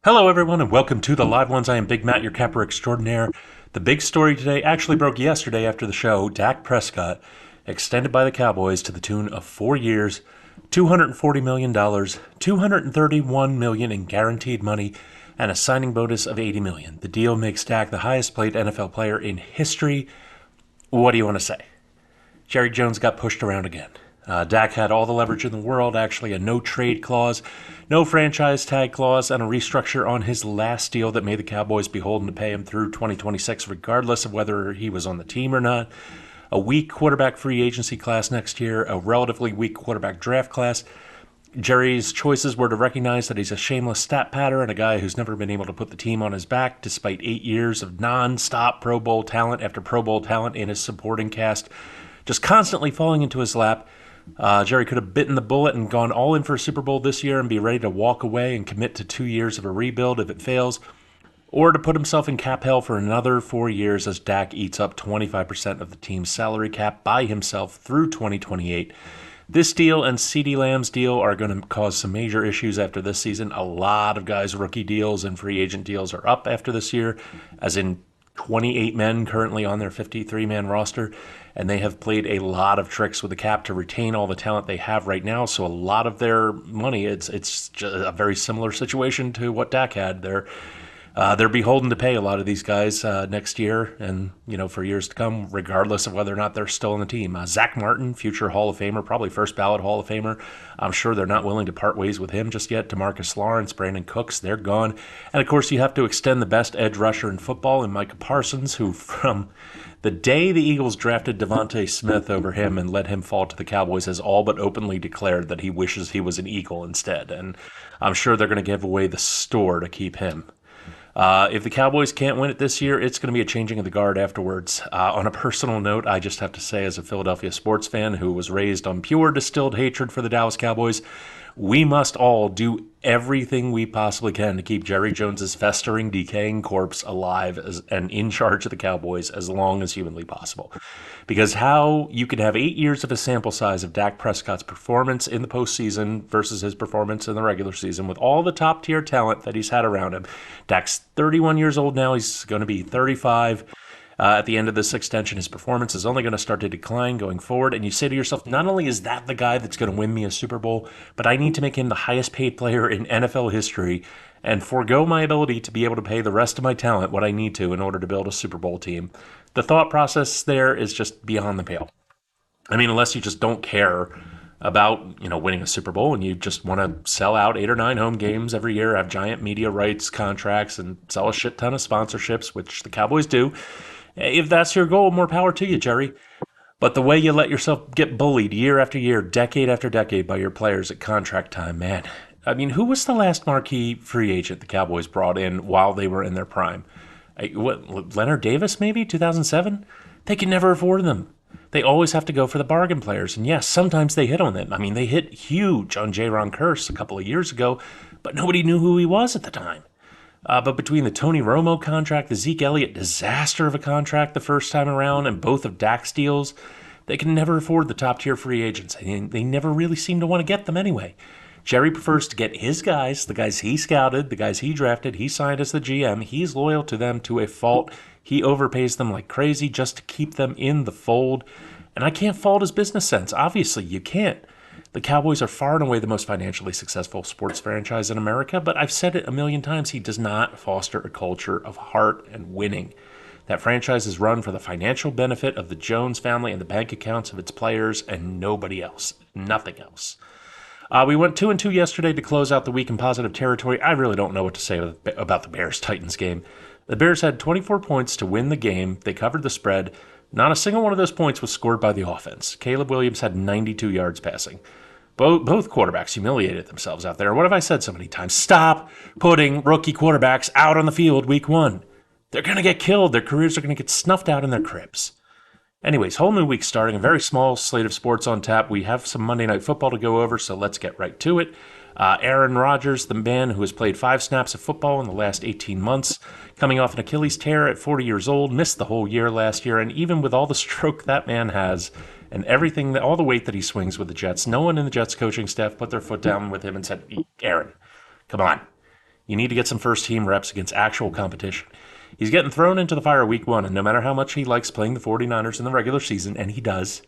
Hello, everyone, and welcome to the Live Ones. I am Big Matt, your capper extraordinaire. The big story today actually broke yesterday after the show. Dak Prescott extended by the Cowboys to the tune of 4 years, $240 million, $231 million in guaranteed money, and a signing bonus of $80 million. The deal makes Dak the highest paid NFL player in history. What do you want to say? Jerry Jones got pushed around again. Dak had all the leverage in the world, actually a no-trade clause, no franchise tag clause, and a restructure on his last deal that made the Cowboys beholden to pay him through 2026, regardless of whether he was on the team or not. A weak quarterback free agency class next year, a relatively weak quarterback draft class. Jerry's choices were to recognize that he's a shameless stat patter and a guy who's never been able to put the team on his back despite 8 years of non-stop Pro Bowl talent after Pro Bowl talent in his supporting cast, just constantly falling into his lap. Jerry could have bitten the bullet and gone all in for a Super Bowl this year and be ready to walk away and commit to 2 years of a rebuild if it fails, or to put himself in cap hell for another 4 years as Dak eats up 25% of the team's salary cap by himself through 2028. This deal and CeeDee Lamb's deal are going to cause some major issues after this season. A lot of guys' rookie deals and free agent deals are up after this year, as in 28 men currently on their 53-man roster, and they have played a lot of tricks with the cap to retain all the talent they have right now. So a lot of their money, it's just a very similar situation to what Dak had. They're beholden to pay a lot of these guys next year and for years to come, regardless of whether or not they're still on the team. Zach Martin, future Hall of Famer, probably first ballot Hall of Famer. I'm sure they're not willing to part ways with him just yet. DeMarcus Lawrence, Brandon Cooks, they're gone. And of course, you have to extend the best edge rusher in football in Micah Parsons, who from the day the Eagles drafted Devontae Smith over him and let him fall to the Cowboys has all but openly declared that he wishes he was an Eagle instead. And I'm sure they're going to give away the store to keep him. If the Cowboys can't win it this year, it's going to be a changing of the guard afterwards. On a personal note, I just have to say, as a Philadelphia sports fan who was raised on pure distilled hatred for the Dallas Cowboys, we must all do everything we possibly can to keep Jerry Jones's festering, decaying corpse alive and in charge of the Cowboys as long as humanly possible. Because how you can have 8 years of a sample size of Dak Prescott's performance in the postseason versus his performance in the regular season with all the top-tier talent that he's had around him. Dak's 31 years old now. He's going to be 35. At the end of this extension, his performance is only going to start to decline going forward. And you say to yourself, not only is that the guy that's going to win me a Super Bowl, but I need to make him the highest paid player in NFL history and forego my ability to be able to pay the rest of my talent what I need to in order to build a Super Bowl team. The thought process there is just beyond the pale. I mean, unless you just don't care about winning a Super Bowl and you just want to sell out 8 or 9 home games every year, have giant media rights contracts, and sell a shit ton of sponsorships, which the Cowboys do. If that's your goal, more power to you, Jerry. But the way you let yourself get bullied year after year, decade after decade by your players at contract time, man. I mean, who was the last marquee free agent the Cowboys brought in while they were in their prime? Leonard Davis, maybe, 2007? They could never afford them. They always have to go for the bargain players. And yes, sometimes they hit on them. I mean, they hit huge on Jaron Kearse a couple of years ago, but nobody knew who he was at the time. But between the Tony Romo contract, the Zeke Elliott disaster of a contract the first time around, and both of Dak's deals, they can never afford the top-tier free agents. They never really seem to want to get them anyway. Jerry prefers to get his guys, the guys he scouted, the guys he drafted, he signed as the GM. He's loyal to them to a fault. He overpays them like crazy just to keep them in the fold. And I can't fault his business sense. Obviously, you can't. The Cowboys are far and away the most financially successful sports franchise in America, but I've said it a million times, he does not foster a culture of heart and winning. That franchise is run for the financial benefit of the Jones family and the bank accounts of its players and nobody else. Nothing else. We went 2-2 yesterday to close out the week in positive territory. I really don't know what to say about the Bears-Titans game. The Bears had 24 points to win the game. They covered the spread. Not a single one of those points was scored by the offense. Caleb Williams had 92 yards passing. Both quarterbacks humiliated themselves out there. What have I said so many times? Stop putting rookie quarterbacks out on the field week 1. They're going to get killed. Their careers are going to get snuffed out in their cribs. Anyways, whole new week starting. A very small slate of sports on tap. We have some Monday Night Football to go over, so let's get right to it. Aaron Rodgers, the man who has played 5 snaps of football in the last 18 months, coming off an Achilles tear at 40 years old, missed the whole year last year, and even with all the stroke that man has and everything, all the weight that he swings with the Jets, no one in the Jets coaching staff put their foot down with him and said, Aaron, come on. You need to get some first-team reps against actual competition. He's getting thrown into the fire week one, and no matter how much he likes playing the 49ers in the regular season, and he does,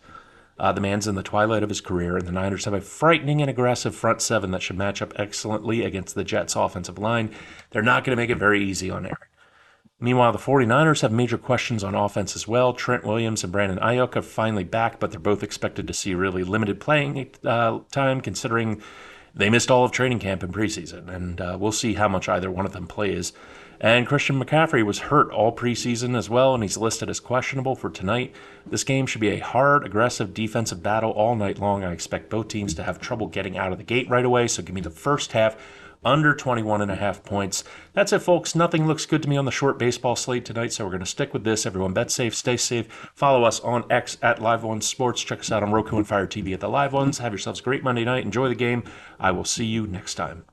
the man's in the twilight of his career, and the Niners have a frightening and aggressive front seven that should match up excellently against the Jets' offensive line. They're not going to make it very easy on Aaron. Meanwhile, the 49ers have major questions on offense as well. Trent Williams and Brandon Ayuk are finally back, but they're both expected to see really limited playing time considering they missed all of training camp and preseason, and we'll see how much either one of them plays. And Christian McCaffrey was hurt all preseason as well, and he's listed as questionable for tonight. This game should be a hard, aggressive defensive battle all night long. I expect both teams to have trouble getting out of the gate right away, so give me the first half under 21.5 points. That's it, folks. Nothing looks good to me on the short baseball slate tonight, so we're going to stick with this. Everyone bet safe, stay safe. Follow us on X at Live One Sports. Check us out on Roku and Fire TV at the Live Ones. Have yourselves a great Monday night. Enjoy the game. I will see you next time.